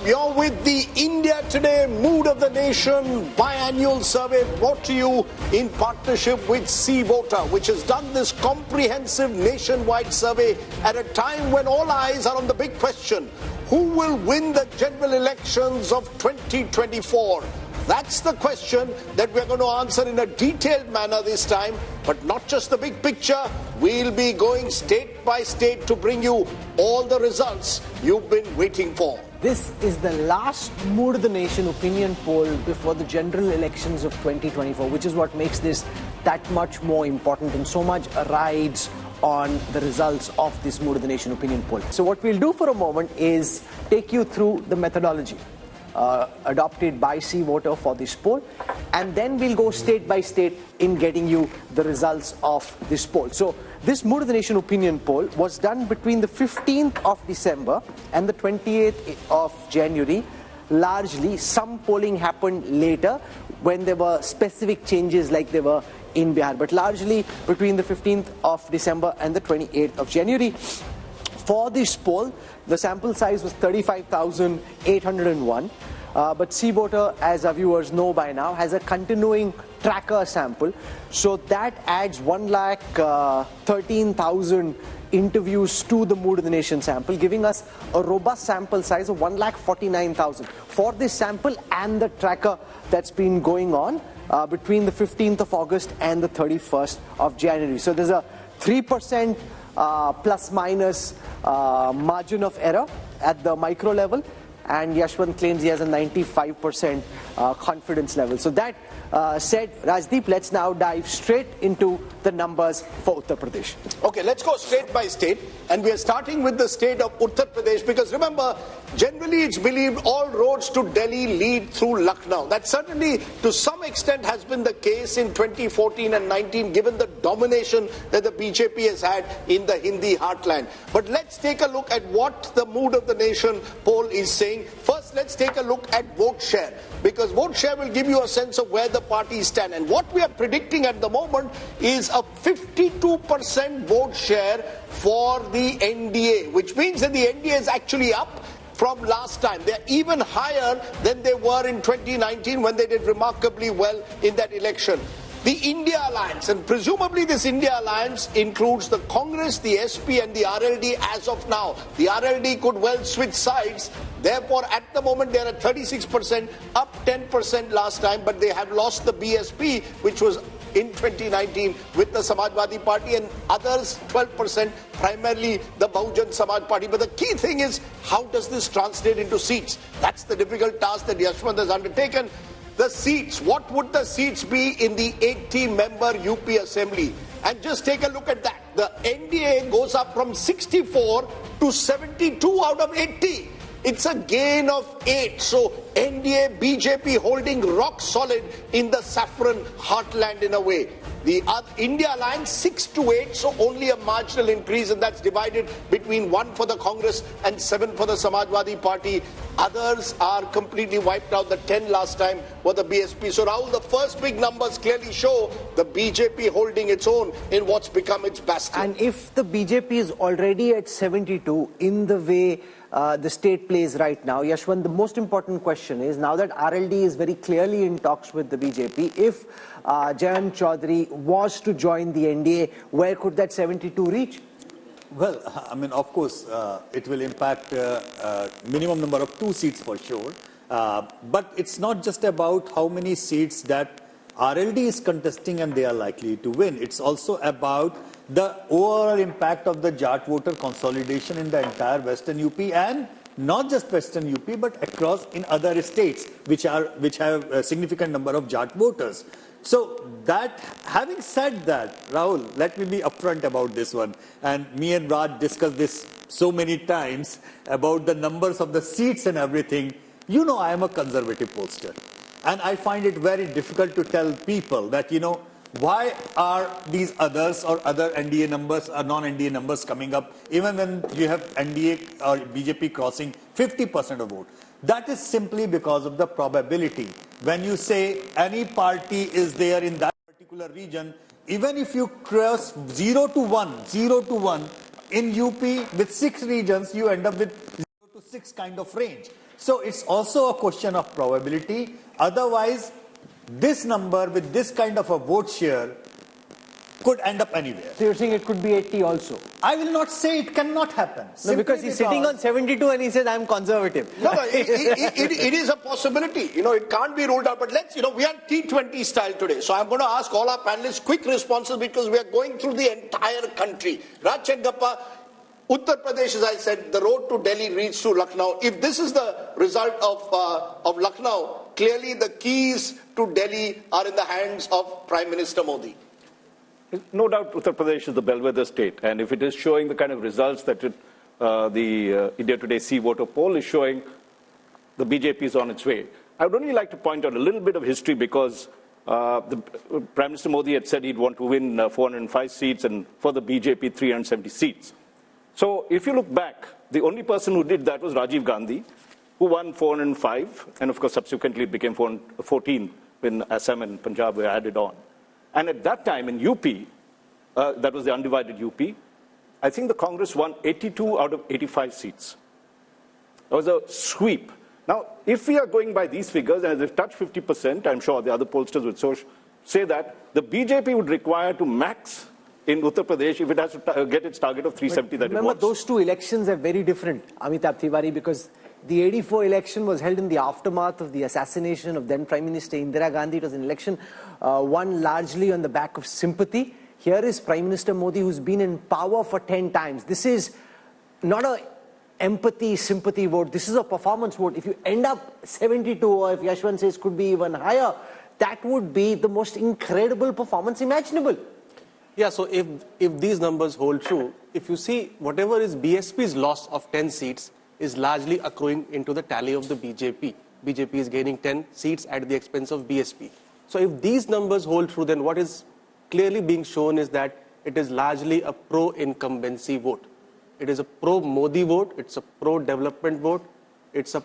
You're with the India Today Mood of the Nation biannual survey brought to you in partnership with Cvota, which has done this comprehensive nationwide survey at a time when all eyes are on the big question: who will win the general elections of 2024? That's the question that we're going to answer in a detailed manner this time, but not just the big picture. We'll be going state by state to bring you all the results you've been waiting for. This is the last Mood of the Nation opinion poll before the general elections of 2024, which is what makes this that much more important, and so much rides on the results of this Mood of the Nation opinion poll. So what we'll do for a moment is take you through the methodology adopted by Cvota for this poll, and then we'll go state by state in getting you the results of this poll. So this Mood of the Nation opinion poll was done between the 15th of December and the 28th of January. Largely, some polling happened later when there were specific changes like there were in Bihar, but largely between the 15th of December and the 28th of January. For this poll, the sample size was 35,801. But Cvota, as our viewers know by now, has a continuing tracker sample. So that adds 1,13,000 interviews to the Mood of the Nation sample, giving us a robust sample size of 1,49,000 for this sample and the tracker that's been going on between the 15th of August and the 31st of January. So there's a 3% plus minus margin of error at the micro level, and Yashwant claims he has a 95% confidence level. So that said, Rajdeep, let's now dive straight into the numbers for Uttar Pradesh. Okay, let's go state by state, and we are starting with the state of Uttar Pradesh, because remember, generally it's believed all roads to Delhi lead through Lucknow. That certainly to some extent has been the case in 2014 and 19, given the domination that the BJP has had in the Hindi heartland. But let's take a look at what the Mood of the Nation poll is saying. First, let's take a look at vote share, because vote share will give you a sense of where the parties stand. And what we are predicting at the moment is a 52% vote share for the NDA, which means that the NDA is actually up from last time. They're even higher than they were in 2019 when they did remarkably well in that election. The India Alliance, and presumably this India Alliance includes the Congress, the SP and the RLD as of now. The RLD could well switch sides. Therefore, at the moment, they're at 36%, up 10% last time, but they have lost the BSP, which was in 2019 with the Samajwadi Party, and others 12%, primarily the Bahujan Samaj Party. But the key thing is, how does this translate into seats? That's the difficult task that Yashwant has undertaken. The seats, what would the seats be in the 80-member UP Assembly? And just take a look at that. The NDA goes up from 64 to 72 out of 80. It's a gain of 8. So NDA, BJP holding rock solid in the saffron heartland in a way. The India Alliance 6 to 8, so only a marginal increase, and that's divided between 1 for the Congress and 7 for the Samajwadi Party. Others are completely wiped out. The 10 last time were the BSP. So Rahul, the first big numbers clearly show the BJP holding its own in what's become its bastion. And if the BJP is already at 72 in the way the state plays right now, Yashwant, the most important question is, now that RLD is very clearly in talks with the BJP, if Jayant Chaudhary was to join the NDA, where could that 72 reach? Well, I mean, of course, it will impact minimum number of 2 seats for sure. But it's not just about how many seats that RLD is contesting and they are likely to win. It's also about the overall impact of the Jat voter consolidation in the entire Western UP, and not just Western UP, but across in other states which have a significant number of Jat voters. So that, having said that, Rahul, let me be upfront about this one. And me and Raj discussed this so many times about the numbers of the seats and everything. You know, I am a conservative pollster, and I find it very difficult to tell people that, you know, why are these others or other NDA numbers or non-NDA numbers coming up even when you have NDA or BJP crossing 50% of vote? That is simply because of the probability. When you say any party is there in that particular region, even if you cross 0 to 1 in UP with 6 regions, you end up with 0 to 6 kind of range. So it's also a question of probability. Otherwise, this number with this kind of a vote share could end up anywhere. So you're saying it could be 80 also? I will not say it cannot happen. No, because he's sitting on 72 and he says, I'm conservative. No, it is a possibility. It can't be ruled out. But let's, we are T20 style today. So I'm going to ask all our panelists quick responses because we are going through the entire country. Raj Chenkappa, Uttar Pradesh, as I said, the road to Delhi leads to Lucknow. If this is the result of Lucknow, clearly the keys to Delhi are in the hands of Prime Minister Modi. No doubt Uttar Pradesh is the bellwether state, and if it is showing the kind of results that the India Today Cvota poll is showing, the BJP is on its way. I would only like to point out a little bit of history because the Prime Minister Modi had said he'd want to win 405 seats and for the BJP 370 seats. So if you look back, the only person who did that was Rajiv Gandhi, who won 405, and of course subsequently it became 414 when Assam and Punjab were added on. And at that time in UP, that was the undivided UP, I think the Congress won 82 out of 85 seats. It was a sweep. Now, if we are going by these figures, and as they've touched 50%, I'm sure the other pollsters would say that the BJP would require to max in Uttar Pradesh if it has to get its target of 370 that it wants. Remember, those two elections are very different, Amitabh Tiwari, because the 84 election was held in the aftermath of the assassination of then Prime Minister Indira Gandhi. It was an election won largely on the back of sympathy. Here is Prime Minister Modi, who's been in power for 10 times. This is not an empathy, sympathy vote. This is a performance vote. If you end up 72, or if Yashwant says could be even higher, that would be the most incredible performance imaginable. Yeah, so if these numbers hold true, if you see whatever is BSP's loss of 10 seats, is largely accruing into the tally of the BJP. BJP is gaining 10 seats at the expense of BSP. So if these numbers hold true, then what is clearly being shown is that it is largely a pro-incumbency vote. It is a pro-Modi vote, it's a pro-development vote, it's a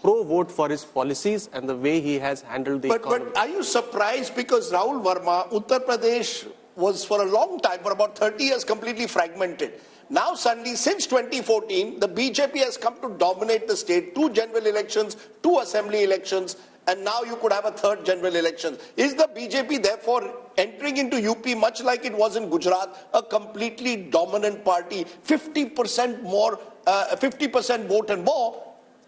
pro-vote for his policies and the way he has handled the economy. But are you surprised because Rahul Verma, Uttar Pradesh was for a long time, for about 30 years, completely fragmented. Now suddenly, since 2014, the BJP has come to dominate the state, 2 general elections, 2 assembly elections, and now you could have a 3rd general election. Is the BJP therefore entering into UP much like it was in Gujarat, a completely dominant party, 50% more, 50% vote and more,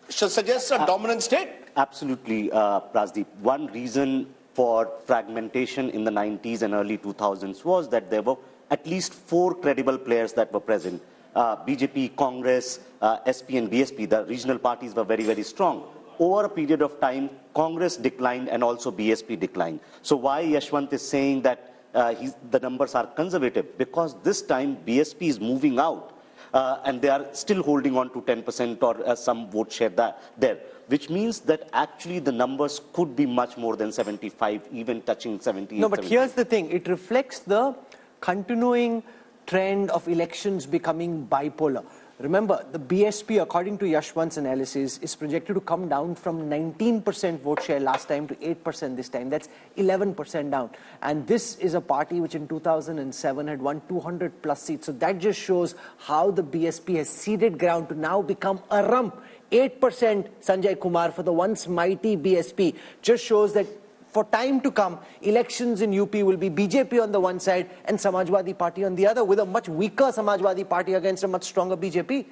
suggests a dominant state? Absolutely, Prasdeep. One reason for fragmentation in the 90s and early 2000s was that there were at least 4 credible players that were present. BJP, Congress, SP and BSP, the regional parties were very, very strong. Over a period of time, Congress declined and also BSP declined. So why Yashwant is saying that the numbers are conservative? Because this time BSP is moving out and they are still holding on to 10% or some vote share there, which means that actually the numbers could be much more than 75, even touching 70. No, but here's the thing. It reflects the continuing trend of elections becoming bipolar. Remember, the BSP, according to Yashwant's analysis, is projected to come down from 19% vote share last time to 8% this time. That's 11% down. And this is a party which in 2007 had won 200 plus seats. So that just shows how the BSP has ceded ground to now become a rump. 8% Sanjay Kumar for the once mighty BSP just shows that for time to come, elections in UP will be BJP on the one side and Samajwadi Party on the other, with a much weaker Samajwadi Party against a much stronger BJP.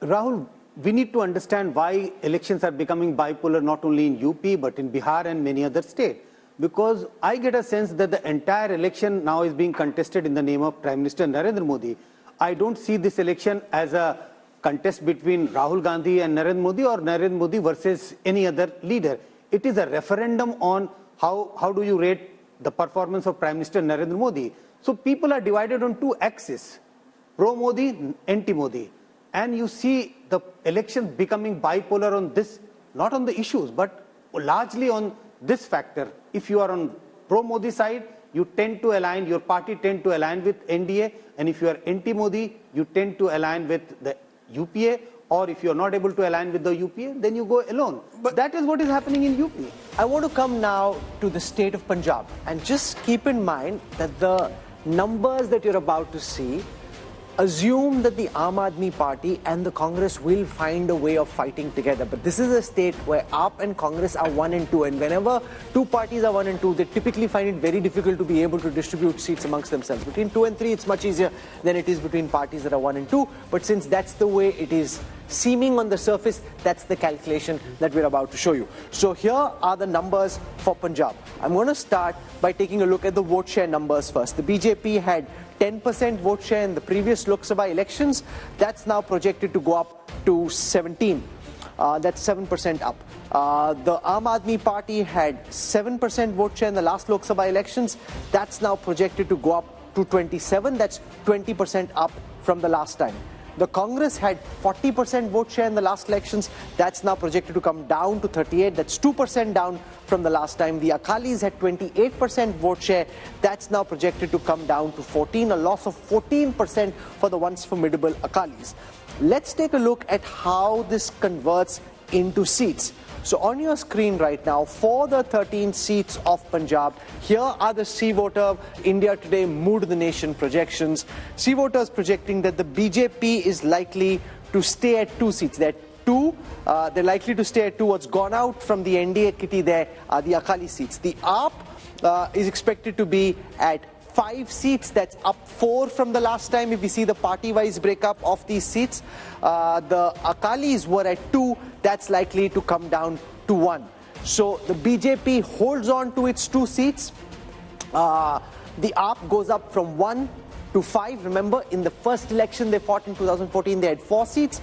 Rahul, we need to understand why elections are becoming bipolar not only in UP but in Bihar and many other states. Because I get a sense that the entire election now is being contested in the name of Prime Minister Narendra Modi. I don't see this election as a contest between Rahul Gandhi and Narendra Modi or Narendra Modi versus any other leader. It is a referendum on how do you rate the performance of Prime Minister Narendra Modi. So people are divided on 2 axes, pro-Modi, anti-Modi. And you see the elections becoming bipolar on this, not on the issues, but largely on this factor. If you are on pro-Modi side, you tend to align, your party tend to align with NDA. And if you are anti-Modi, you tend to align with the UPA. Or if you're not able to align with the UPA, then you go alone. But that is what is happening in UP. I want to come now to the state of Punjab. And just keep in mind that the numbers that you're about to see assume that the Aam Aadmi Party and the Congress will find a way of fighting together. But this is a state where AAP and Congress are 1 and 2. And whenever two parties are 1 and 2, they typically find it very difficult to be able to distribute seats amongst themselves. Between 2 and 3, it's much easier than it is between parties that are 1 and 2. But since that's the way it is seeming on the surface, that's the calculation that we're about to show you. So here are the numbers for Punjab. I'm going to start by taking a look at the vote share numbers first. The BJP had 10% vote share in the previous Lok Sabha elections. That's now projected to go up to 17. That's 7% up. The Aam Aadmi Party had 7% vote share in the last Lok Sabha elections. That's now projected to go up to 27. That's 20% up from the last time. The Congress had 40% vote share in the last elections. That's now projected to come down to 38. That's 2% down from the last time. The Akalis had 28% vote share. That's now projected to come down to 14, a loss of 14% for the once formidable Akalis. Let's take a look at how this converts into seats. So on your screen right now, for the 13 seats of Punjab, here are the Cvota India Today Mood the Nation projections. Cvota is projecting that the BJP is likely to stay at 2 seats. They're likely to stay at 2. What's gone out from the NDA kitty there are the Akali seats. The AAP is expected to be at 5 seats. That's up 4 from the last time if we see the party-wise breakup of these seats. The Akalis were at 2. That's likely to come down to 1. So the BJP holds on to its 2 seats. The AAP goes up from 1 to 5. Remember, in the first election they fought in 2014, they had 4 seats.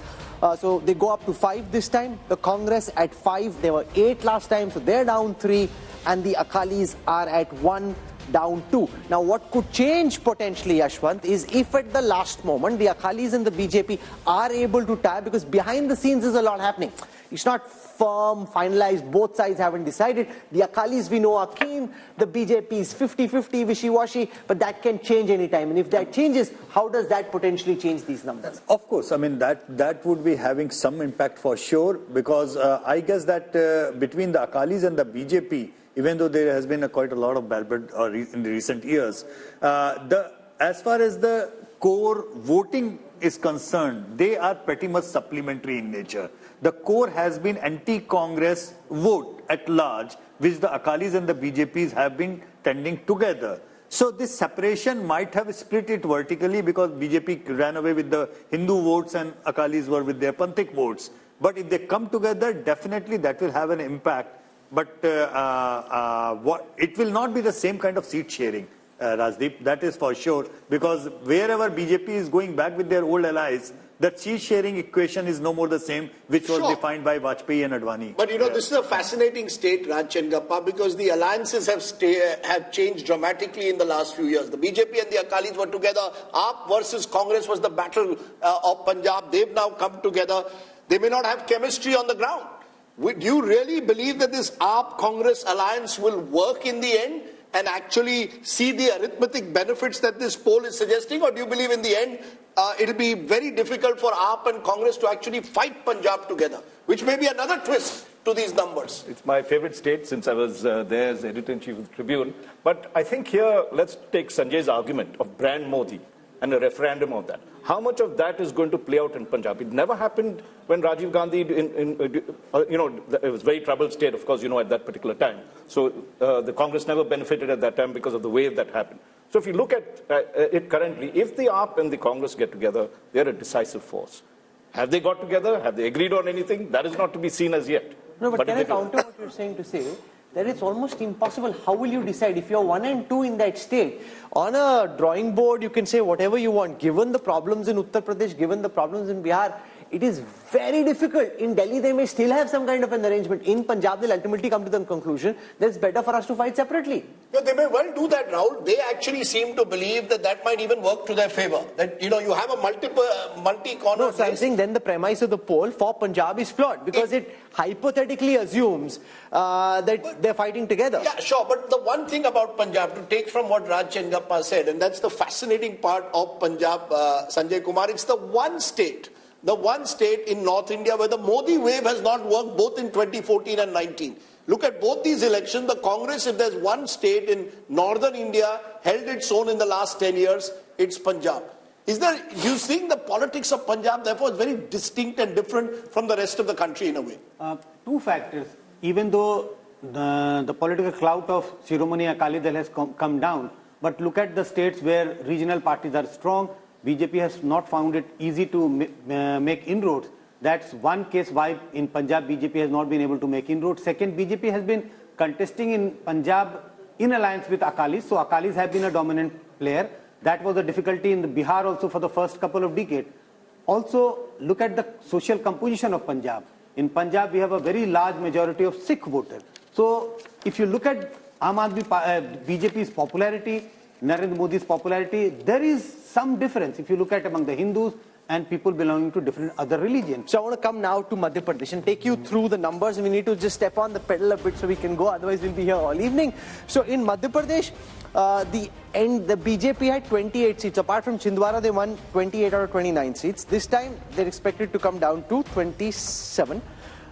So they go up to 5 this time. The Congress at 5. They were 8 last time, so they're down 3. And the Akalis are at 1. Down 2. Now what could change potentially, Yashwant, is if at the last moment the Akalis and the BJP are able to tie, because behind the scenes there's a lot happening. It's not firm, finalized, both sides haven't decided. The Akalis we know are keen, the BJP is 50-50, wishy-washy, but that can change anytime. And if that changes, how does that potentially change these numbers? Of course, I mean that would be having some impact for sure, because I guess that between the Akalis and the BJP, even though there has been quite a lot of barbed in the recent years, as far as the core voting is concerned, they are pretty much supplementary in nature. The core has been anti-Congress vote at large, which the Akalis and the BJPs have been tending together. So this separation might have split it vertically, because BJP ran away with the Hindu votes and Akalis were with their Panthik votes. But if they come together, definitely that will have an impact. But it will not be the same kind of seat sharing, Rajdeep, that is for sure, because wherever BJP is going back with their old allies, that seat sharing equation is no more the same, which was defined by Vajpayee and Advani. But this is a fascinating state, Raj Chengappa, because the alliances have changed dramatically in the last few years. The BJP and the Akalis were together. AAP versus Congress was the battle of Punjab. They've now come together. They may not have chemistry on the ground. Do you really believe that this AAP-Congress alliance will work in the end and actually see the arithmetic benefits that this poll is suggesting? Or do you believe in the end it'll be very difficult for AAP and Congress to actually fight Punjab together, which may be another twist to these numbers? It's my favorite state since I was there as editor-in-chief of the Tribune. But I think here, let's take Sanjay's argument of brand Modi and a referendum of that. How much of that is going to play out in Punjab? It never happened when Rajiv Gandhi, it was a very troubled state, of course, at that particular time. So the Congress never benefited at that time because of the wave that happened. So if you look at it currently, if the AAP and the Congress get together, they're a decisive force. Have they got together? Have they agreed on anything? That is not to be seen as yet. No, but can I counter what you're saying to say that it's almost impossible? How will you decide if you're 1 and 2 in that state? On a drawing board, you can say whatever you want. Given the problems in Uttar Pradesh, given the problems in Bihar, it is very difficult. In Delhi, they may still have some kind of an arrangement. In Punjab, they'll ultimately come to the conclusion that it's better for us to fight separately. No, they may well do that, Rahul. They actually seem to believe that might even work to their favor. That, you have a multi-corner. No, so I'm saying then the premise of the poll for Punjab is flawed, because it hypothetically assumes that they're fighting together. Yeah, sure. But the one thing about Punjab, to take from what Raj Chengappa said, and that's the fascinating part of Punjab, Sanjay Kumar, it's the one state in North India where the Modi wave has not worked, both in 2014 and 19. Look at both these elections. The Congress, if there's one state in northern India, held its own in the last 10 years, it's Punjab. Do you think the politics of Punjab, therefore, is very distinct and different from the rest of the country in a way? Two factors. Even though the political clout of Shiromani Akali Dal has come down, but look at the states where regional parties are strong. BJP has not found it easy to make inroads. That's one case why in Punjab BJP has not been able to make inroads. Second, BJP has been contesting in Punjab in alliance with Akalis, so Akalis have been a dominant player. That was a difficulty in the Bihar also for the first couple of decades. Also, look at the social composition of Punjab. In Punjab, we have a very large majority of Sikh voters. So, if you look at BJP's popularity, Narendra Modi's popularity, there is some difference if you look at among the Hindus and people belonging to different other religions. So I want to come now to Madhya Pradesh and take you through the numbers. We need to just step on the pedal a bit so we can go, otherwise we'll be here all evening. So in Madhya Pradesh, the BJP had 28 seats. Apart from Chhindwara, they won 28 out of 29 seats. This time, they're expected to come down to 27.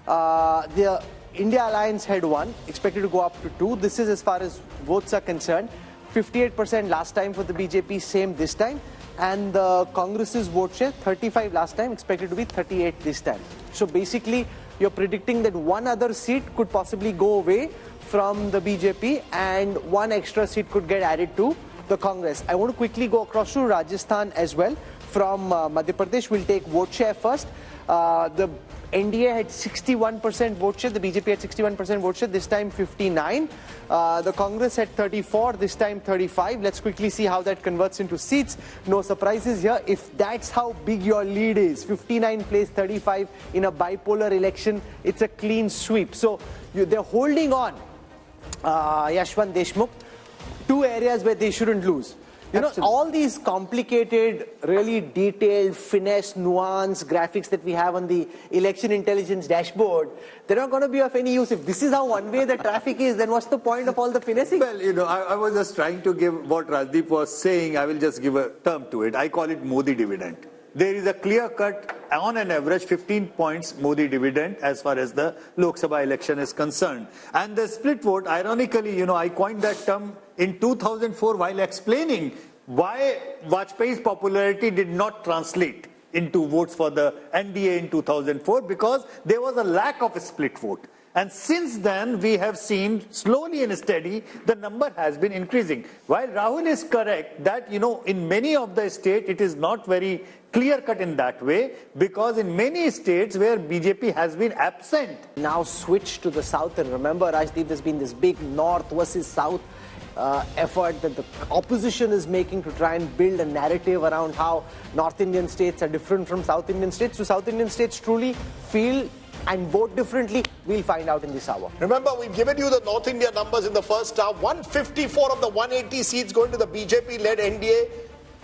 The India Alliance had 1, expected to go up to 2. This is as far as votes are concerned. 58% last time for the BJP, same this time. And the Congress's vote share, 35 last time, expected to be 38 this time. So basically, you're predicting that one other seat could possibly go away from the BJP and one extra seat could get added to the Congress. I want to quickly go across to Rajasthan as well. From Madhya Pradesh, we'll take vote share first. The NDA had 61% vote share, the BJP had 61% vote share, this time 59. The Congress had 34, this time 35. Let's quickly see how that converts into seats. No surprises here. If that's how big your lead is, 59 plays 35 in a bipolar election, it's a clean sweep. So they're holding on, Yashwant Deshmukh, two areas where they shouldn't lose. You know, all these complicated, really detailed, finesse, nuance graphics that we have on the election intelligence dashboard, they're not going to be of any use. If this is how one way the traffic is, then what's the point of all the finessing? Well, you know, I was just trying to give what Rajdeep was saying. I will just give a term to it. I call it Modi dividend. There is a clear cut, on an average, 15 points Modi dividend as far as the Lok Sabha election is concerned. And the split vote, ironically, you know, I coined that term in 2004 while explaining why Vajpayee's popularity did not translate into votes for the NDA in 2004, because there was a lack of a split vote. And since then, we have seen slowly and steady, the number has been increasing. While Rahul is correct that, you know, in many of the states, it is not very clear-cut in that way, because in many states where BJP has been absent. Now switch to the south, and remember, Rajdeep, there's been this big north versus south effort that the opposition is making to try and build a narrative around how North Indian states are different from South Indian states. Do South Indian states truly feel and vote differently? We'll find out in this hour. Remember, we've given you the North India numbers in the first half. 154 of the 180 seats going to the BJP-led NDA.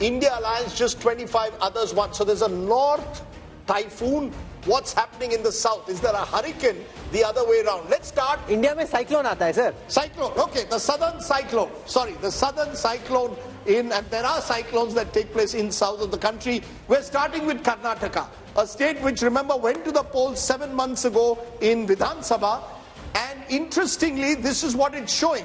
India Alliance just 25, others 1. So there's a north typhoon. What's happening in the south? Is there a hurricane the other way around? Let's start. India mein cyclone aata hai, sir. Cyclone, okay, the southern cyclone. Sorry, the southern cyclone and there are cyclones that take place in south of the country. We're starting with Karnataka, a state which, remember, went to the polls 7 months ago in Vidhan Sabha. And interestingly, this is what it's showing.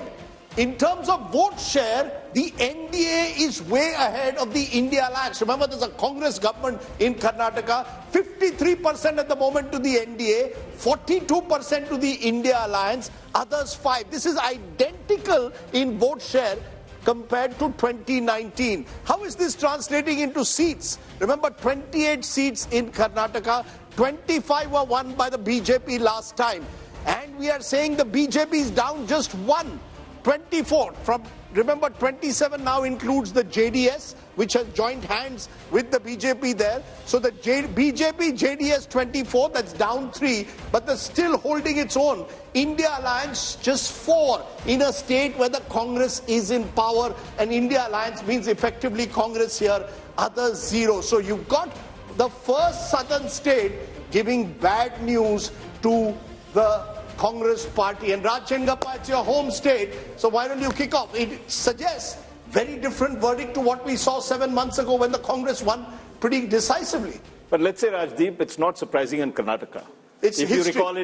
In terms of vote share, the NDA is way ahead of the India Alliance. Remember, there's a Congress government in Karnataka. 53% at the moment to the NDA, 42% to the India Alliance, others 5. This is identical in vote share compared to 2019. How is this translating into seats? Remember, 28 seats in Karnataka, 25 were won by the BJP last time. And we are saying the BJP is down just 1. 24 from, remember, 27 now includes the JDS, which has joined hands with the BJP there. So the BJP, JDS 24, that's down 3, but they're still holding its own. India Alliance just 4 in a state where the Congress is in power, and India Alliance means effectively Congress here, others 0. So you've got the first southern state giving bad news to the Congress party. And Rajchandgappa, it's your home state, so why don't you kick off? It suggests very different verdict to what we saw 7 months ago when the Congress won pretty decisively. But let's say, Rajdeep, it's not surprising in Karnataka. It's if history. You recall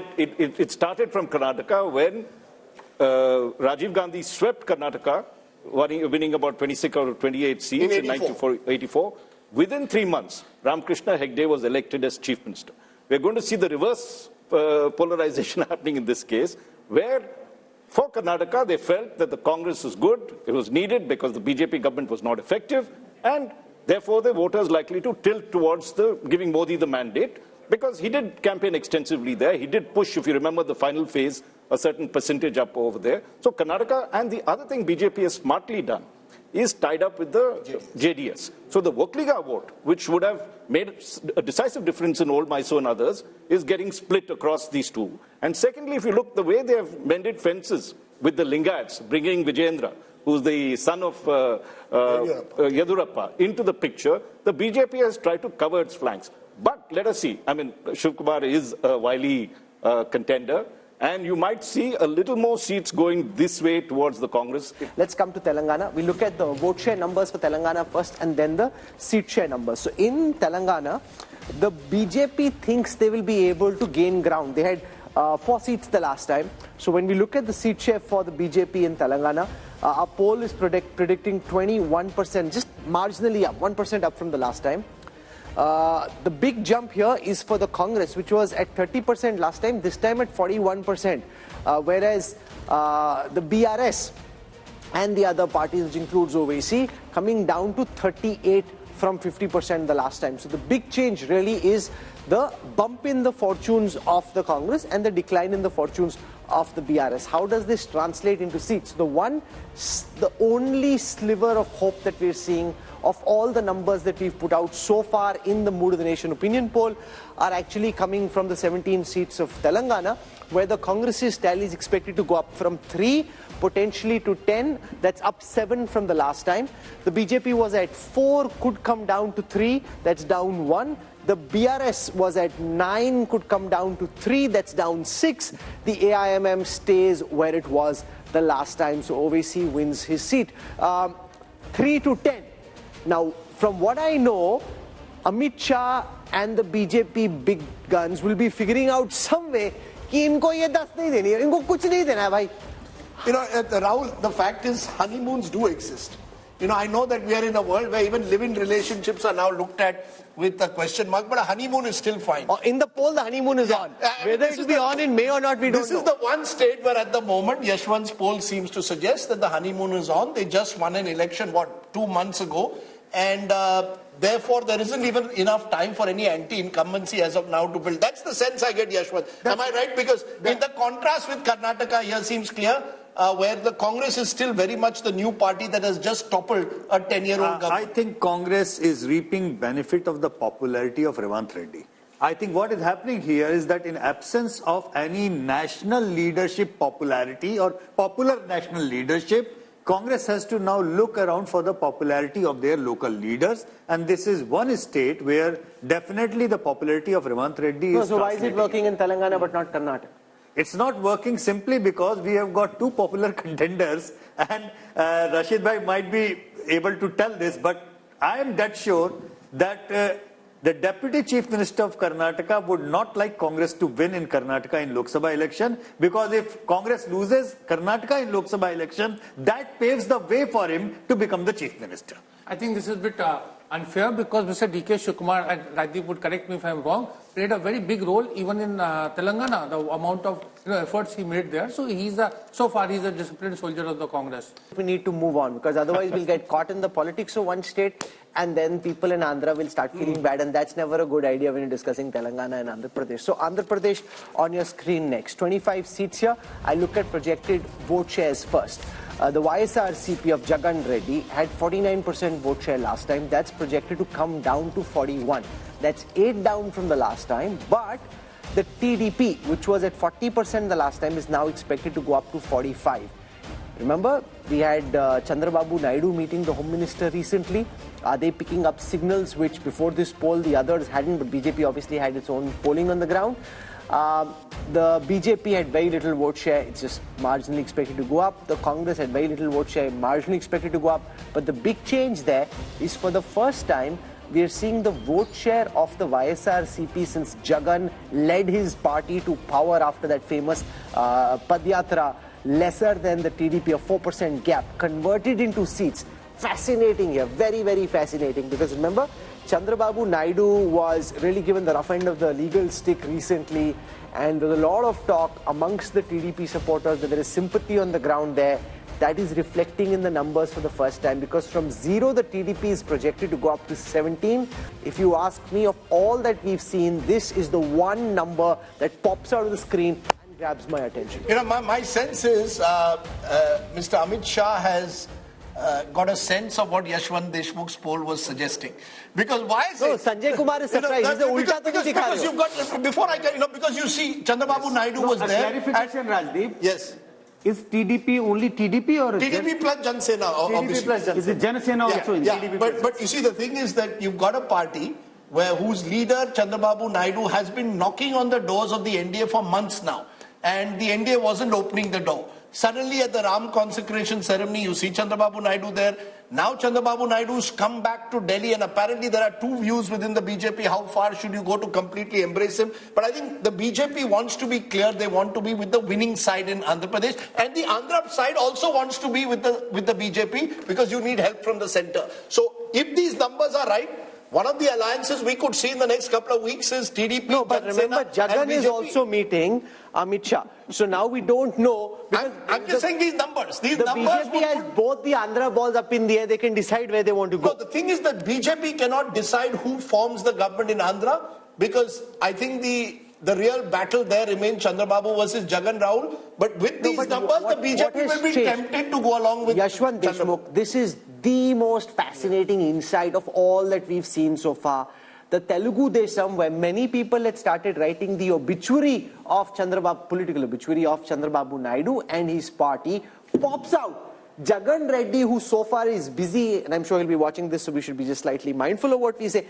it started from Karnataka when Rajiv Gandhi swept Karnataka, winning about 26 out of 28 seats in 1984. within 3 months, Ramakrishna Hegde was elected as chief minister. We're going to see the reverse polarization happening in this case, where for Karnataka, they felt that the Congress is good, it was needed because the BJP government was not effective, and therefore the voters likely to tilt towards giving Modi the mandate, because he did campaign extensively there. He did push, if you remember the final phase, a certain percentage up over there. So Karnataka, and the other thing BJP has smartly done, is tied up with the JDS. So the Vokliga vote, which would have made a decisive difference in Old Mysore and others, is getting split across these two. And secondly, if you look the way they have mended fences with the Lingayats, bringing Vijayendra, who's the son of Yadurappa, into the picture, the BJP has tried to cover its flanks. But let us see. I mean, Shiv Kumar is a wily contender. And you might see a little more seats going this way towards the Congress. Let's come to Telangana. We look at the vote share numbers for Telangana first and then the seat share numbers. So in Telangana, the BJP thinks they will be able to gain ground. They had 4 seats the last time. So when we look at the seat share for the BJP in Telangana, our poll is predicting 21%, just marginally up, 1% up from the last time. The big jump here is for the Congress, which was at 30% last time, this time at 41%, whereas the BRS and the other parties, which includes OVC, coming down to 38 from 50% the last time. So the big change really is the bump in the fortunes of the Congress and the decline in the fortunes of the BRS. How does this translate into seats? The only sliver of hope that we're seeing of all the numbers that we've put out so far in the Mood of the Nation opinion poll are actually coming from the 17 seats of Telangana, where the Congress's tally is expected to go up from 3 potentially to 10. That's up 7 from the last time. The BJP was at 4, could come down to 3. That's down 1. The BRS was at 9, could come down to 3. That's down 6. The AIMM stays where it was the last time. So OVC wins his seat. 3 to 10. Now, from what I know, Amit Shah and the BJP big guns will be figuring out some way कि इनको ये 10 नहीं देनी है, इनको कुछ नहीं देना है भाई. You know, Rahul, the fact is honeymoons do exist. You know, I know that we are in a world where even live-in relationships are now looked at with a question mark, but a honeymoon is still fine. In the poll, the honeymoon is on. Whether it will be on in May or not, we don't know. This is the one state where at the moment, Yashwant's poll seems to suggest that the honeymoon is on. They just won an election, 2 months ago? And therefore, there isn't even enough time for any anti-incumbency as of now to build. That's the sense I get, Yashwant. Am I right? Because in the contrast with Karnataka here seems clear, where the Congress is still very much the new party that has just toppled a 10-year-old government. I think Congress is reaping benefit of the popularity of Revanth Reddy. I think what is happening here is that in absence of any national leadership popularity or popular national leadership, Congress has to now look around for the popularity of their local leaders, and this is one state where definitely the popularity of Revanth Reddy is. So why is it working in Telangana but not Karnataka? It's not working simply because we have got 2 popular contenders, and Rashid Bhai might be able to tell this, but I am dead sure that the Deputy Chief Minister of Karnataka would not like Congress to win in Karnataka in Lok Sabha election, because if Congress loses Karnataka in Lok Sabha election, that paves the way for him to become the Chief Minister. I think this is a bit unfair, because Mr. D.K. Shivkumar, and Rajdeep would correct me if I am wrong, played a very big role even in Telangana, the amount of efforts he made there. So so far he's a disciplined soldier of the Congress. We need to move on, because otherwise we'll get caught in the politics of one state and then people in Andhra will start feeling bad, and that's never a good idea when you're discussing Telangana and Andhra Pradesh. So Andhra Pradesh on your screen next. 25 seats here. I look at projected vote shares first. The YSRCP of Jagan Reddy had 49% vote share last time. That's projected to come down to 41. That's 8 down from the last time. But the TDP, which was at 40% the last time, is now expected to go up to 45. Remember, we had Chandrababu Naidu meeting the Home Minister recently. Are they picking up signals which before this poll the others hadn't, but BJP obviously had its own polling on the ground? The BJP had very little vote share, it's just marginally expected to go up. The Congress had very little vote share, marginally expected to go up. But the big change there is, for the first time, we are seeing the vote share of the YSRCP since Jagan led his party to power after that famous Padyatra, lesser than the TDP, a 4% gap, converted into seats. Fascinating here, very, very fascinating, because remember, Chandrababu Naidu was really given the rough end of the legal stick recently, and there's a lot of talk amongst the TDP supporters that there is sympathy on the ground there. That is reflecting in the numbers for the first time, because from 0 the TDP is projected to go up to 17. If you ask me, of all that we've seen, this is the one number that pops out of the screen and grabs my attention. You know, my sense is Mr. Amit Shah has got a sense of what Yashwant Deshmukh's poll was suggesting. Because why is No, it? Sanjay Kumar is surprised. He's Because you've got, before I get, because you see, Chandrababu Naidu was A there. clarification, Rajdeep. Yes. Is TDP only TDP or TDP plus Jan Sena, obviously. plus Jan is it Jana Sena also in Yeah, but you see, the thing is that you've got a party whose leader, Chandrababu Naidu, has been knocking on the doors of the NDA for months now. And the NDA wasn't opening the door. Suddenly at the Ram consecration ceremony, you see Chandrababu Naidu there. Now Chandrababu Naidu's come back to Delhi, and apparently there are two views within the BJP. How far should you go to completely embrace him? But I think the BJP wants to be clear. They want to be with the winning side in Andhra Pradesh. And the Andhra side also wants to be with the BJP, because you need help from the center. So if these numbers are right, one of the alliances we could see in the next couple of weeks is TDP. No, but remember, Jagan is also meeting Amit Shah. So now we don't know. I'm just saying these numbers. These the numbers BJP has both the Andhra balls up in the air. They can decide where they want to go. No, the thing is that BJP cannot decide who forms the government in Andhra, because I think the real battle there remains Chandrababu versus Jagan Rahul. But with these numbers, the BJP will be tempted to go along with Yashwant Deshmukh. This is the most fascinating insight of all that we've seen so far. The Telugu Desam, where many people had started writing the obituary of political obituary of Chandrababu Naidu and his party, pops out. Jagan Reddy, who so far is busy, and I'm sure he'll be watching this, so we should be just slightly mindful of what we say,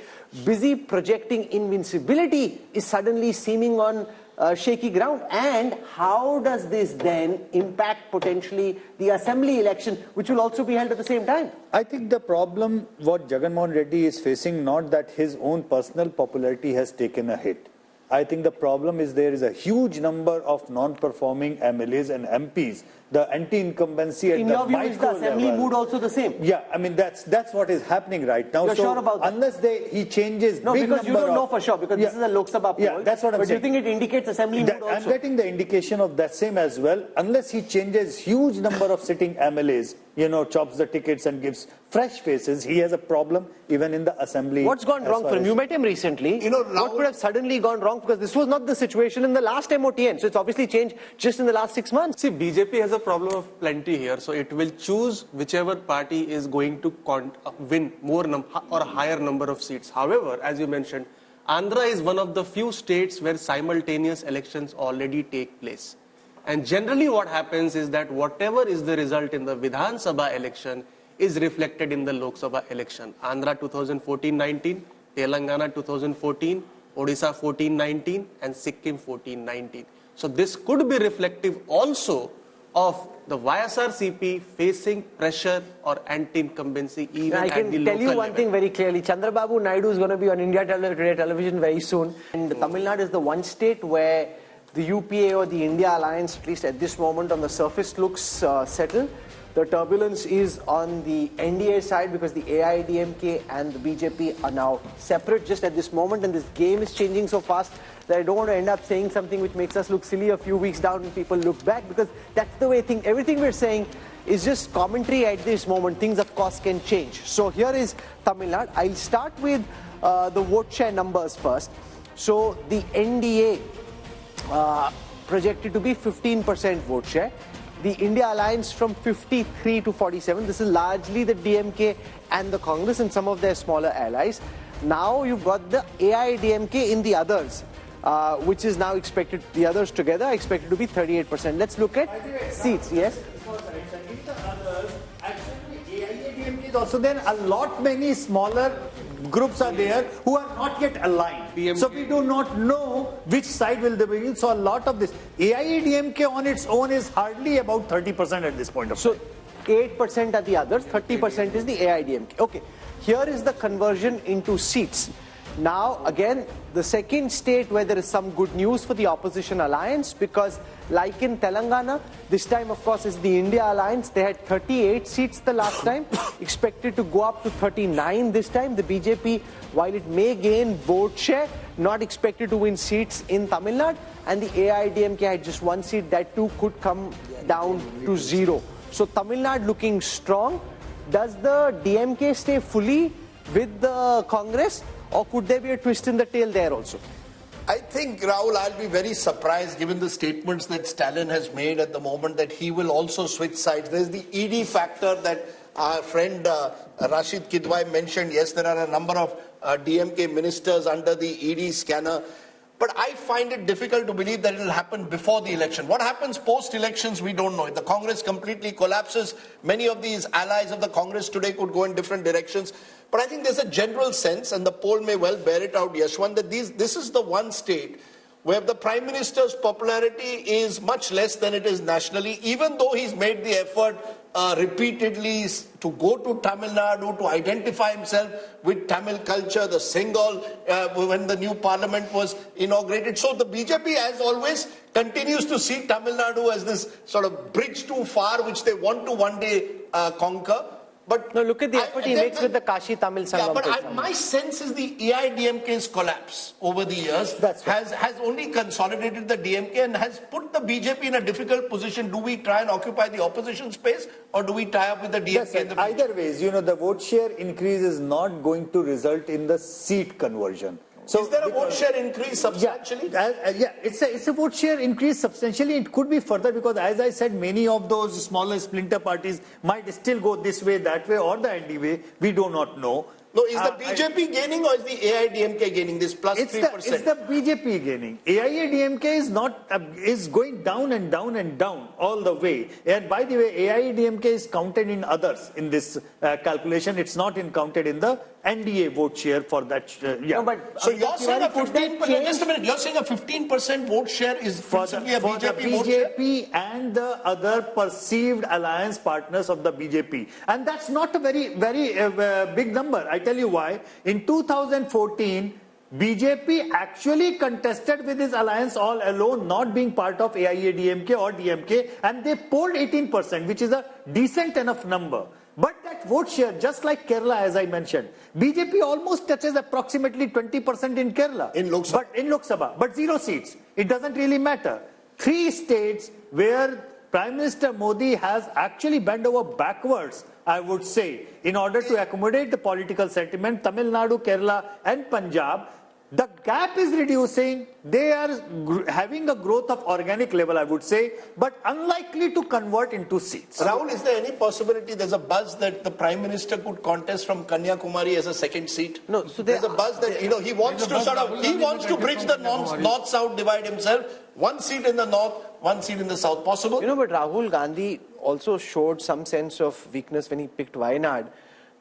busy projecting invincibility, is suddenly seeming on shaky ground. And how does this then impact potentially the assembly election, which will also be held at the same time? I think the problem what Jagan Mohan Reddy is facing, not that his own personal popularity has taken a hit. I think the problem is there is a huge number of non-performing MLAs and MPs. The anti-incumbency at the micro level. In your view, is the assembly mood also the same? Yeah, I mean that's what is happening right now. You're sure about that? Unless he changes, no, big because you don't know for sure, because this is a Lok Sabha poll. Yeah, that's what I'm saying. But do you think it indicates assembly mood also? I'm getting the indication of that same as well. Unless he changes huge number of sitting MLAs, chops the tickets and gives fresh faces, he has a problem even in the assembly. What's gone wrong for him? You met him recently. What could have suddenly gone wrong? Because this was not the situation in the last MOTN. So it's obviously changed just in the last 6 months. See, BJP has a problem of plenty here. So it will choose whichever party is going to win more or a higher number of seats. However, as you mentioned, Andhra is one of the few states where simultaneous elections already take place. And generally what happens is that whatever is the result in the Vidhan Sabha election is reflected in the Lok Sabha election. Andhra 2014-19, Telangana 2014, Odisha 14-19 and Sikkim 14-19. So this could be reflective also of the YSRCP facing pressure or anti-incumbency even at the local level. I can tell you one thing very clearly. Chandrababu Naidu is going to be on India Today television very soon. And Tamil Nadu is the one state where the UPA or the India alliance, at least at this moment on the surface, looks settled. The turbulence is on the NDA side because the AIDMK and the BJP are now separate just at this moment, and this game is changing so fast that I don't want to end up saying something which makes us look silly a few weeks down and people look back, because that's the way everything we're saying is just commentary at this moment. Things, of course, can change. So here is Tamil Nadu. I'll start with the vote share numbers first. So the NDA projected to be 15% vote share. The India Alliance from 53 to 47. This is largely the DMK and the Congress and some of their smaller allies. Now you've got the AIDMK in the others, which is now expected, the others together are expected to be 38%. Let's look at seats. Yes? Also, then a lot many smaller groups are there who are not yet aligned. DMK. So we do not know which side will they be in. So a lot of this AIADMK on its own is hardly about 30% at this point of time. So 8% are the others, 30% is the AIDMK. Okay, here is the conversion into seats. Now, again, the second state where there is some good news for the opposition alliance, because like in Telangana, this time, of course, is the India alliance. They had 38 seats the last time, expected to go up to 39 this time. The BJP, while it may gain vote share, not expected to win seats in Tamil Nadu, and the AIDMK had just one seat. That too could come down to 0. So Tamil Nadu looking strong. Does the DMK stay fully with the Congress, or could there be a twist in the tail there also? I think, Rahul, I'll be very surprised given the statements that Stalin has made at the moment that he will also switch sides. There's the ED factor that our friend Rashid Kidwai mentioned. Yes, there are a number of DMK ministers under the ED scanner. But I find it difficult to believe that it will happen before the election. What happens post-elections, we don't know. If the Congress completely collapses, many of these allies of the Congress today could go in different directions. But I think there's a general sense, and the poll may well bear it out, Yashwant, that this is the one state where the Prime Minister's popularity is much less than it is nationally, even though he's made the effort repeatedly to go to Tamil Nadu, to identify himself with Tamil culture, the Singal, when the new parliament was inaugurated. So the BJP, as always, continues to see Tamil Nadu as this sort of bridge too far, which they want to one day conquer. But no, look at the effort he makes with the Kashi Tamil Sangam. Yeah, but my sense is the AIDMK's collapse over the years has only consolidated the DMK and has put the BJP in a difficult position. Do we try and occupy the opposition space, or do we tie up with the DMK? Yes, in the either ways, the vote share increase is not going to result in the seat conversion. So is there a vote share increase substantially? It's a vote share increase substantially. It could be further because, as I said, many of those smaller splinter parties might still go this way, that way, or the ND way. We do not know. No, is the BJP gaining or is the AIDMK gaining this plus 3%? It's the BJP gaining. AIADMK is going down and down and down all the way. And by the way, AIADMK is counted in others in this calculation. It's not counted in the NDA vote share for that. No, but so you're saying a 15%. Just a minute. You're saying a 15% vote share is principally a BJP vote share? And the other perceived alliance partners of the BJP, and that's not a very big number. I tell you why. In 2014, BJP actually contested with his alliance all alone, not being part of AIADMK or DMK, and they polled 18%, which is a decent enough number. But that vote share, just like Kerala, as I mentioned, BJP almost touches approximately 20% in Kerala. In Lok Sabha. In Lok Sabha, but 0 seats. It doesn't really matter. 3 states where Prime Minister Modi has actually bent over backwards, I would say, in order to accommodate the political sentiment, Tamil Nadu, Kerala and Punjab. The gap is reducing. They are having a growth of organic level, I would say, but unlikely to convert into seats. Rahul, is there any possibility there's a buzz that the Prime Minister could contest from Kanyakumari as a second seat? No, so there's a buzz that he wants to bridge the north-south divide himself. 1 seat in the north, 1 seat in the south. Possible? But Rahul Gandhi also showed some sense of weakness when he picked Wayanad.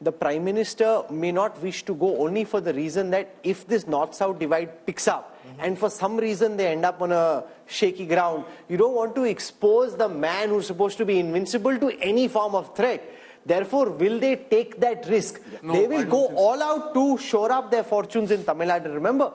The Prime Minister may not wish to go only for the reason that if this north-south divide picks up and for some reason they end up on a shaky ground, you don't want to expose the man who's supposed to be invincible to any form of threat. Therefore, will they take that risk? No, they will go all out to shore up their fortunes in Tamil Nadu. Remember,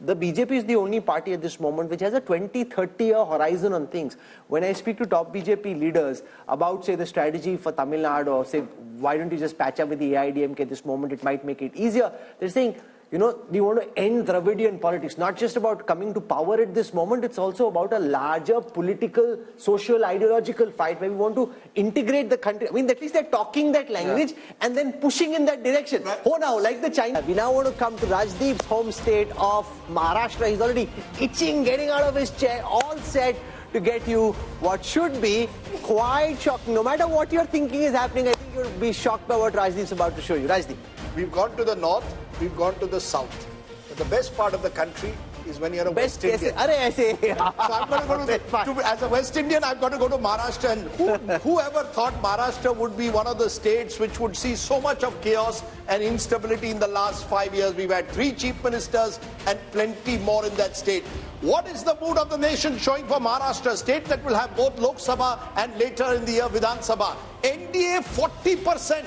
the BJP is the only party at this moment which has a 20-30 year horizon on things. When I speak to top BJP leaders about, say, the strategy for Tamil Nadu, or say, why don't you just patch up with the AIDMK at this moment, it might make it easier. They're saying, we want to end Dravidian politics. Not just about coming to power at this moment, it's also about a larger political, social, ideological fight where we want to integrate the country. I mean, at least they're talking that language and then pushing in that direction. Right. Oh, now, like the China. We now want to come to Rajdeep's home state of Maharashtra. He's already itching, getting out of his chair, all set to get you what should be quite shocking. No matter what you're thinking is happening, I think you'll be shocked by what Rajdeep's about to show you. Rajdeep. We've gone to the north, we've gone to the south. But the best part of the country is when you're a West Indian. So I'm going to go as a West Indian, I've got to go to Maharashtra. And whoever thought Maharashtra would be one of the states which would see so much of chaos and instability in the last 5 years? We've had 3 chief ministers and plenty more in that state. What is the mood of the nation showing for Maharashtra, state that will have both Lok Sabha and later in the year Vidhan Sabha? NDA 40%.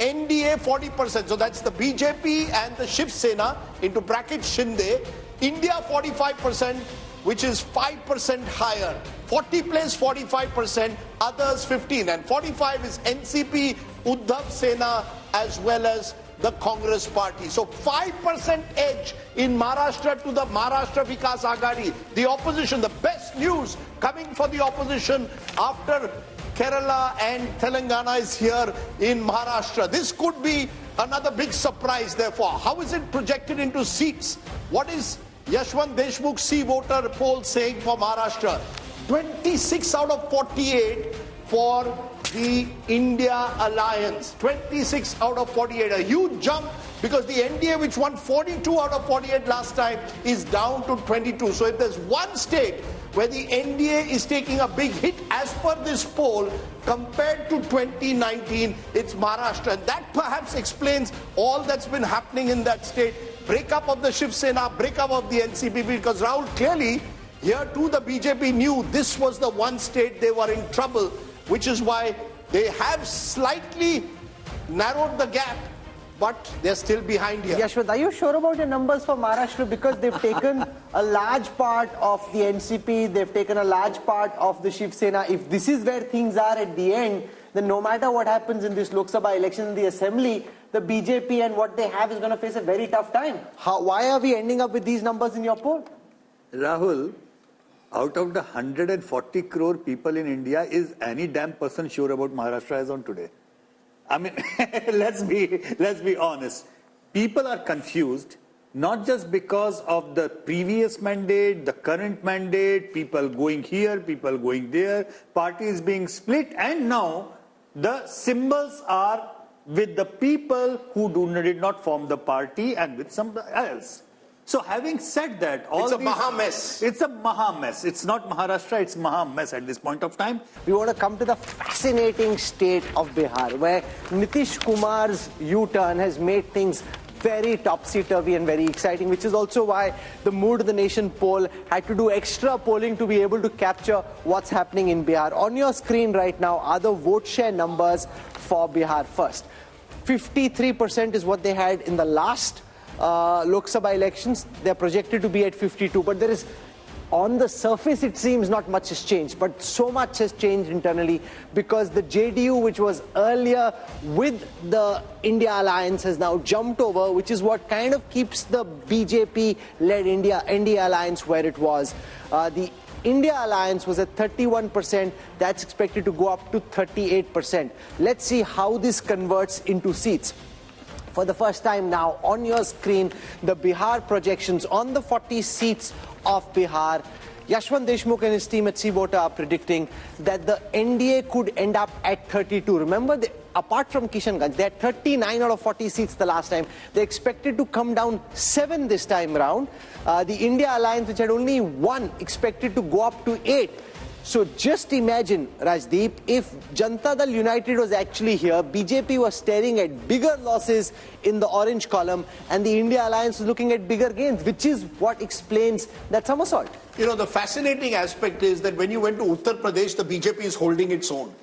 NDA 40%. So that's the BJP and the Shiv Sena into bracket Shinde. India 45%, which is 5% higher. 40 plays 45%, others 15. And 45 is NCP, Uddhav Sena, as well as the Congress party. So 5% edge in Maharashtra to the Maharashtra Vikas Aghadi. The opposition, the best news coming for the opposition after Kerala and Telangana is here in Maharashtra. This could be another big surprise, therefore. How is it projected into seats? What is Yashwant Deshmukh Cvota poll saying for Maharashtra? 26 out of 48 for the India alliance. 26 out of 48. A huge jump because the NDA, which won 42 out of 48 last time, is down to 22. So if there's one state where the NDA is taking a big hit as per this poll compared to 2019, it's Maharashtra. And that perhaps explains all that's been happening in that state. Breakup of the Shiv Sena, breakup of the NCP, because Rahul, clearly here too the BJP knew this was the one state they were in trouble, which is why they have slightly narrowed the gap, but they're still behind here. Yashwant, are you sure about your numbers for Maharashtra? Because they've taken a large part of the NCP, they've taken a large part of the Shiv Sena. If this is where things are at the end, then no matter what happens in this Lok Sabha election in the assembly, the BJP and what they have is going to face a very tough time. Why are we ending up with these numbers in your poll? Rahul, out of the 140 crore people in India, is any damn person sure about Maharashtra as on today? I mean, let's be honest. People are confused, not just because of the previous mandate, the current mandate, people going here, people going there, parties being split, and now the symbols are with the people who did not form the party and with somebody else. So having said that, it's a Maha mess. It's a Maha mess. It's not Maharashtra, it's Maha mess at this point of time. We want to come to the fascinating state of Bihar, where Nitish Kumar's U-turn has made things very topsy-turvy and very exciting, which is also why the Mood of the Nation poll had to do extra polling to be able to capture what's happening in Bihar. On your screen right now are the vote share numbers for Bihar first. 53% is what they had in the last Lok Sabha elections. They're projected to be at 52, but there is, on the surface it seems not much has changed, but so much has changed internally because the JDU, which was earlier with the India alliance, has now jumped over, which is what kind of keeps the BJP-led India alliance where it was. The India alliance was at 31%. That's expected to go up to 38%. Let's see how this converts into seats. For the first time now, on your screen, the Bihar projections on the 40 seats of Bihar. Yashwant Deshmukh and his team at Cvota are predicting that the NDA could end up at 32. Remember, apart from Kishanganj, they had 39 out of 40 seats the last time. They expected to come down 7 this time round. The India alliance, which had only 1, expected to go up to 8. So just imagine, Rajdeep, if Janata Dal United was actually here, BJP was staring at bigger losses in the orange column, and the India alliance was looking at bigger gains, which is what explains that somersault. You know, the fascinating aspect is that when you went to Uttar Pradesh, the BJP is holding its own.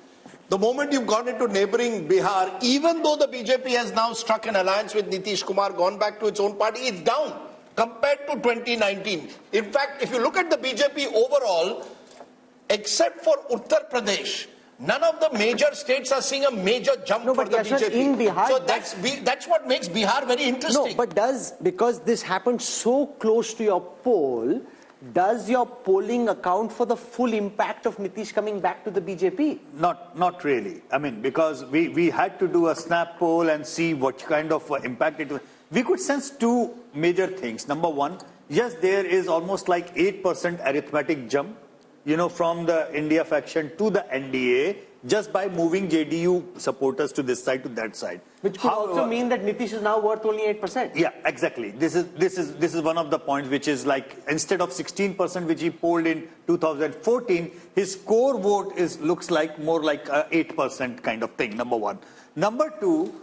The moment you've gone into neighboring Bihar, even though the BJP has now struck an alliance with Nitish Kumar, gone back to its own party, it's down compared to 2019. In fact, if you look at the BJP overall, except for Uttar Pradesh, none of the major states are seeing a major jump for the BJP. In Bihar, so that's what makes Bihar very interesting. No, but because this happened so close to your poll, does your polling account for the full impact of Nitish coming back to the BJP? Not really. I mean, because we had to do a snap poll and see what kind of impact it was. We could sense 2 major things. Number one, yes, there is almost like 8% arithmetic jump, you know, from the India faction to the NDA, just by moving JDU supporters to this side to that side. Which could also mean that Nitish is now worth only 8%. Yeah, exactly. This is one of the points, which is like, instead of 16% which he polled in 2014, his core vote looks like more like a 8% kind of thing. Number one. Number two,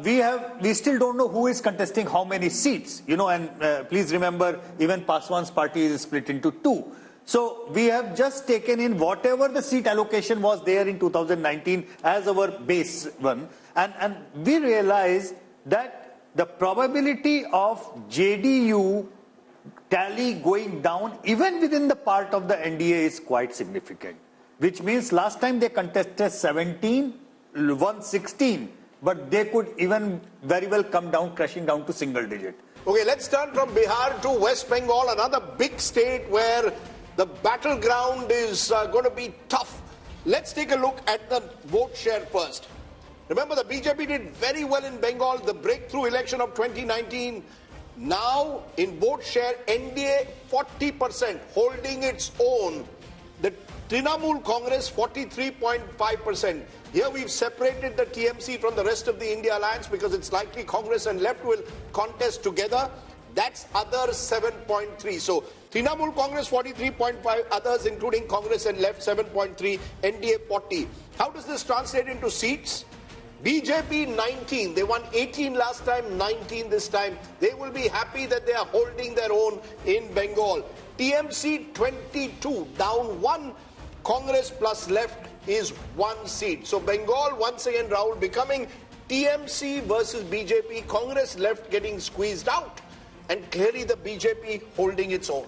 we still don't know who is contesting how many seats, you know, and please remember, even Paswan's party is split into 2. So we have just taken in whatever the seat allocation was there in 2019 as our base one. And we realize that the probability of JDU tally going down even within the part of the NDA is quite significant, which means last time they contested 17, won 16, but they could even very well come down, crashing down to single digit. Okay, let's turn from Bihar to West Bengal, another big state where the battleground is going to be tough. Let's take a look at the vote share first. Remember, the BJP did very well in Bengal, the breakthrough election of 2019. Now, in vote share, NDA 40%, holding its own. The Trinamool Congress 43.5%. Here we've separated the TMC from the rest of the India Alliance because it's likely Congress and left will contest together. That's others 7.3. So Trinamool Congress 43.5, others including Congress and left 7.3, NDA 40. How does this translate into seats? BJP 19, they won 18 last time, 19 this time. They will be happy that they are holding their own in Bengal. TMC 22, down 1. Congress plus left is 1 seat. So Bengal once again, Rahul, becoming TMC versus BJP, Congress left getting squeezed out, and clearly the BJP holding its own.